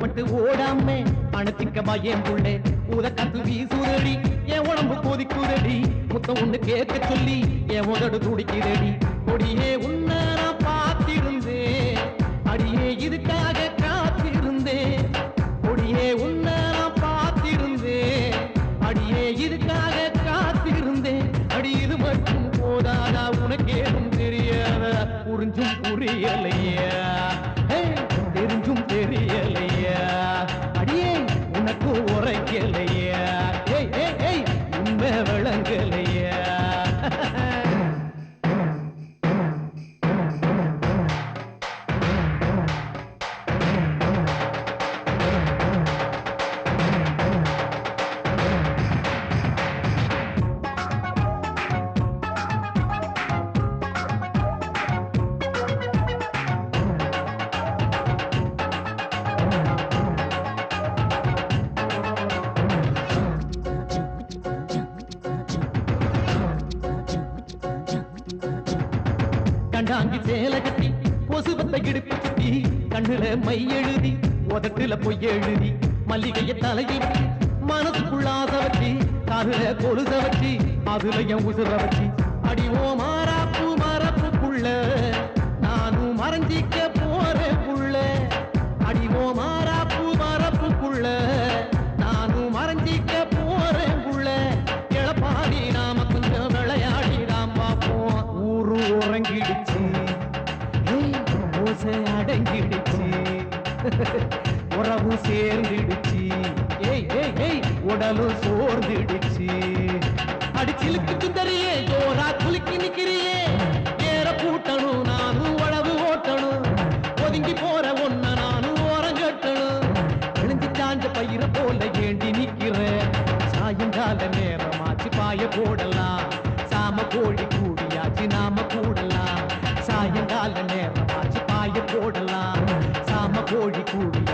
விட்டு ஓடாம அணைச்சிக்க பயம் புள்ளே ஊத கத்து வீசுதடி என் உடம்பு கொதிக்குதடி முத்தம் ஒண்ணு கேட்க சொல்லி என் உதடு துடிக்குதடி கொடியே உன்னை நான் பார்த்திருந்தேன் அடியே இதுக்காக காத்திருந்தேன் கொடியே உன்னை நான் பார்த்திருந்தேன் அடியே இதுக்காக காத்திருந்தேன் அடி இது மட்டும் போதாதா உனக்கேதும் தெரியாத புரிஞ்சும் புரியலையா தெரிஞ்சும் தெரியலையா அடியே உனக்கு உரைக்கலையா உண்மை விளங்கலையா கண்டாங்கி சேலை கட்டி கொசுவத்தை இடுப்பு சுத்தி கண்ணுல மை எழுதி உதட்டுல பொய் எழுதி மல்லிகைய தலையில் மனசுக்குள்ள ஆசை வச்சு காதுல கொலுச வச்சு அதுல என் உசுர வச்சு அடிவோ மாறாப்பு மரப்புக்குள்ள நானும் மறைஞ்சிக்க போறேன் புள்ள அடிவோ மாறாப்பு மரப்புக்குள்ள நானும் மறைஞ்சிக்க போறேன் புள்ள எழப்பாடி நாம கொஞ்சம் விளையாடி நாம் பார்ப்போம் ஊரு உறங்கிடுச்சு ஓசை அடங்கிடுச்சு உறவு சேர்ந்துடுச்சு உடலும் சோர்ந்துடுச்சு அடிச்சிலுக்கு சுந்தரியே ஜோரா குலுக்கி நிக்கிறியே ஏற கூட்டணும் நானும் உழவு ஓட்டணும் ஒதுங்கி போற ஒன்ன நானும் ஓரங்கட்டணும் விழுந்து சாஞ்ச பயிர போல ஏண்டி நிக்கிறேன் சாயங்கால நேரமாச்சு பாய போடலாம் சாம கோழி கூடியாச்சு நாம கூடலாம் சாயங்கால நேரமாச்சு பாய போடலாம் சாம கோழி கூடி